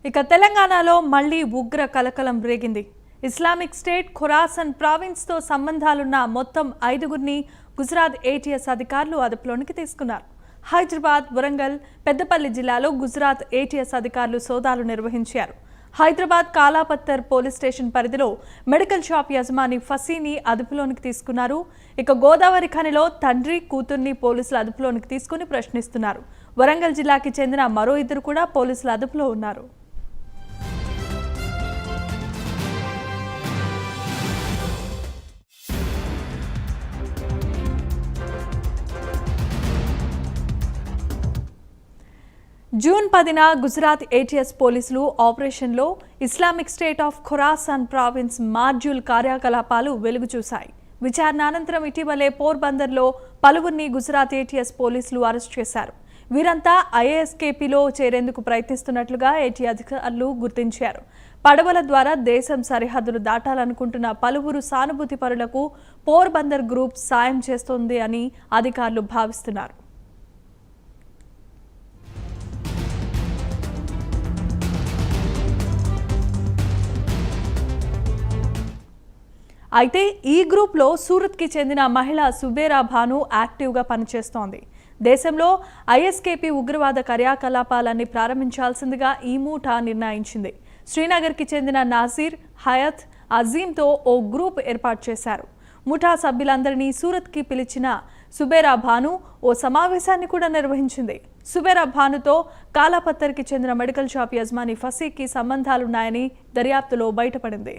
ఇక తెలంగాణలో మళ్లీ ఉగ్ర కలకలం రేగింది. ఇస్లామిక్ స్టేట్ ఖురాసన్ ప్రావిన్స్తో సంబంధాలున్న మొత్తం 5గురిని గుజరాత్ ఏటీఎస్ అధికారులు అదుపులోనికి తీసుకున్నారు. హైదరాబాద్, వరంగల్, పెద్దపల్లి జిల్లాలో గుజరాత్ ఏటీఎస్ అధికారులు సోదాలు నిర్వహించారు. హైదరాబాద్ కాలాపత్తర్ పోలీస్ స్టేషన్ పరిధిలో మెడికల్ షాప్ యజమాని ఫసీని అదుపులోనికి తీసుకున్నారు. ఇక గోదావరి ఖనిలో తండ్రి, కూతుర్ని పోలీసులు అదుపులోనికి తీసుకుని ప్రశ్నిస్తున్నారు. వరంగల్ జిల్లాకి చెందిన మరో ఇద్దరు కూడా పోలీసుల అదుపులో ఉన్నారు. జూన్ 10న గుజరాత్ ఏటీఎస్ పోలీసులు ఆపరేషన్లో Islamic State of Khorasan province module కార్యకలాపాలు వెలుగు చూశాయి. విచారణ అనంతరం ఇటీవలే పోర్బందర్లో పలువురిని గుజరాత్ ఏటీఎస్ పోలీసులు అరెస్ట్ చేశారు. వీరంతా ఐఎస్కేపీలో చేరేందుకు ప్రయత్నిస్తున్నట్లుగా ఏటీ అధికారులు గుర్తించారు. పడవల ద్వారా దేశం సరిహద్దులు దాటాలనుకుంటున్న పలువురు సానుభూతి పరులకు పోర్బందర్ గ్రూప్ సాయం చేస్తోంది అని అధికారులు భావిస్తున్నారు. అయితే ఈ గ్రూప్లో సూరత్కి చెందిన మహిళ సుబేరా భాను యాక్టివ్గా పనిచేస్తోంది. దేశంలో ఐఎస్కేపీ ఉగ్రవాద కార్యకలాపాలన్నీ ప్రారంభించాల్సిందిగా ఈ ముఠా నిర్ణయించింది. శ్రీనగర్కి చెందిన నాజీర్, హయత్, అజీంతో ఓ గ్రూప్ ఏర్పాటు చేశారు. ముఠా సభ్యులందరినీ సూరత్కి పిలిచిన సుబేరా భాను ఓ సమావేశాన్ని కూడా నిర్వహించింది. సుబేరా భానుతో కాలాపత్తర్కి చెందిన మెడికల్ షాప్ యజమాని ఫసీకి సంబంధాలున్నాయని దర్యాప్తులో బయటపడింది.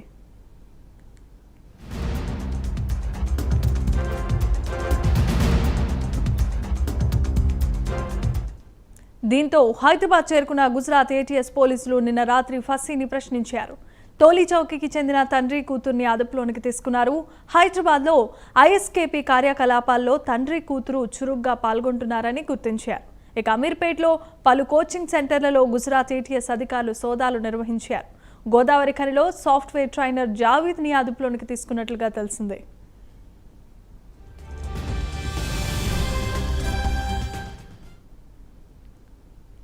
దీంతో హైదరాబాద్ చేరుకున్న గుజరాత్ ఏటీఎస్ పోలీసులు నిన్న రాత్రి ఫసీని ప్రశ్నించారు. టోలీ చౌకీకి చెందిన తండ్రి, కూతుర్ని అదుపులోనికి తీసుకున్నారు. హైదరాబాద్లో ఐఎస్కేపీ కార్యకలాపాల్లో తండ్రి, కూతురు చురుగ్గా పాల్గొంటున్నారని గుర్తించారు. ఇక అమీర్పేట్లో పలు కోచింగ్ సెంటర్లలో గుజరాత్ ఏటీఎస్ అధికారులు సోదాలు నిర్వహించారు. గోదావరి ఖనిలో సాఫ్ట్వేర్ ట్రైనర్ జావీద్ని అదుపులోనికి తీసుకున్నట్లుగా తెలిసింది.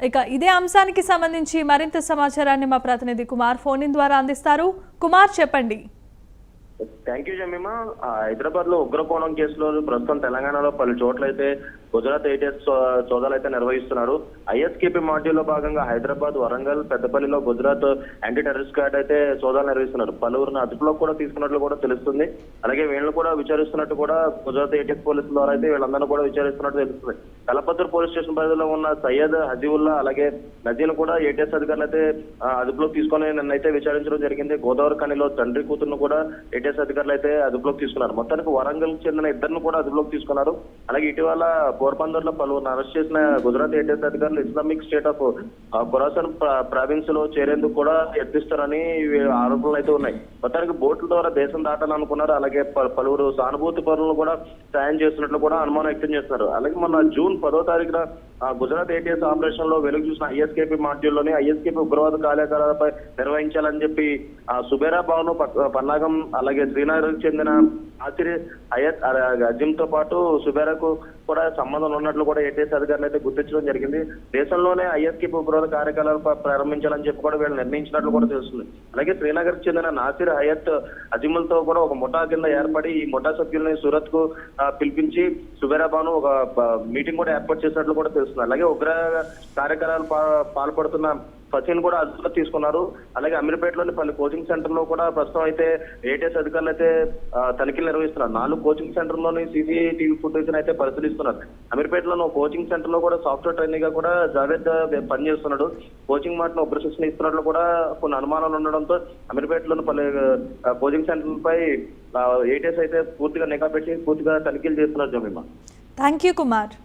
ఇక ఇదే అంశానికి సంబంధించి మరింత సమాచారాన్ని మా ప్రతినిధి కుమార్ ఫోన్ ఇన్ ద్వారా అందిస్తారు. కుమార్, చెప్పండి. Thank you Jemimah. హైదరాబాద్ లో ఉగ్రకోణం కేసులో ప్రస్తుతం తెలంగాణలో పలు చోట్ల అయితే గుజరాత్ ఏటీఎస్ సోదాలు అయితే నిర్వహిస్తున్నారు. ఐఎస్కేపీ మాడ్యూల్లో భాగంగా హైదరాబాద్, వరంగల్, పెద్దపల్లిలో గుజరాత్ యాంటీ టెర్రరిస్ట్ స్క్వాడ్ అయితే సోదాలు నిర్వహిస్తున్నారు. పలువురిని అదుపులోకి కూడా తీసుకున్నట్లు కూడా తెలుస్తుంది. అలాగే వీళ్ళని కూడా విచారిస్తున్నట్టు కూడా గుజరాత్ ఏటీఎస్ పోలీసుల ద్వారా అయితే వీళ్ళందరినీ కూడా విచారిస్తున్నట్టు తెలుస్తుంది. కాలాపత్తర్ పోలీస్ స్టేషన్ పరిధిలో ఉన్న సయ్యద్, హజీవుల్లా అలాగే నజీన్ కూడా ఏటీఎస్ అధికారులు అయితే అదుపులోకి తీసుకొని నిన్నైతే విచారించడం జరిగింది. గోదావరి ఖనిలో తండ్రి, కూతురును కూడా ఏటీఎస్ అధికారులు అయితే అదుపులోకి తీసుకున్నారు. మొత్తానికి వరంగల్ చెందిన ఇద్దరిని కూడా అదుపులోకి తీసుకున్నారు. అలాగే ఇటీవల పోర్బందర్ లో పలువురిని అరెస్ట్ చేసిన గుజరాత్ ఏటీఎస్ అధికారులు Islamic State of Khorasan province లో చేరేందుకు కూడా యత్నిస్తారని ఆరోపణలు అయితే ఉన్నాయి. మొత్తానికి బోట్ల ద్వారా దేశం దాటాలనుకున్నారు. అలాగే పలువురు సానుభూతి పరులను కూడా సాయం చేస్తున్నట్లు కూడా అనుమానం వ్యక్తం చేస్తున్నారు. అలాగే మొన్న జూన్ 10వ తారీఖున గుజరాత్ ఏటీఎస్ ఆపరేషన్ లో వెలుగు చూసిన ఐఎస్కేపీ మాడ్యూల్లోని ఐఎస్కేపీ ఉగ్రవాద కార్యకలాపాలపై నిర్వహించాలని చెప్పి సుబేరా భాను, పన్నాగం అలాగే శ్రీనగర్కి చెందిన ఆసిర్, హయత్, అజీంతో పాటు సుబేరాకు కూడా సంబంధం ఉన్నట్లు కూడా ఏటీఎస్ అధికారులు అయితే గుర్తించడం జరిగింది. దేశంలోనే ఐఎస్కేపీ ఉగ్రవాద కార్యకలాపాలు ప్రారంభించాలని చెప్పి కూడా వీళ్ళు నిర్ణయించినట్లు కూడా తెలుస్తుంది. అలాగే శ్రీనగర్కి చెందిన నాసిర్, హయత్, అజీములతో కూడా ఒక ముఠా కింద ఏర్పడి ఈ ముఠా సభ్యుల్ని సూరత్ కు పిలిపించి సుబేరా భాను ఒక మీటింగ్ కూడా ఏర్పాటు చేసినట్లు కూడా తెలుస్తుంది. అలాగే ఉగ్ర కార్యకలాపాలు పాల్పడుతున్న ఫసీన్ కూడా అదుపులో తీసుకున్నారు. అలాగే అమీర్పేటలోని పలు కోచింగ్ సెంటర్ లో కూడా ప్రస్తుతం అయితే ఏటీఎస్ అధికారులు అయితే తనిఖీలు నిర్వహిస్తున్నారు. 4 కోచింగ్ సెంటర్ లోని సీసీటీవీ ఫుటేజ్ అయితే పరిశీలిస్తున్నారు. అమీర్పేటలోని కోచింగ్ సెంటర్ లో కూడా సాఫ్ట్వేర్ ట్రైనింగ్ గా కూడా జావేద్ పనిచేస్తున్నాడు. కోచింగ్ మాటను ఉగ్ర శిక్షణ ఇస్తున్నట్లు కూడా కొన్ని అనుమానాలు ఉండడంతో అమీర్పేటలోని పలు కోచింగ్ సెంటర్లపై ఏటీఎస్ అయితే పూర్తిగా నిఘా పెట్టి పూర్తిగా తనిఖీలు చేస్తున్నారు. Jemimah, thank you Kumar.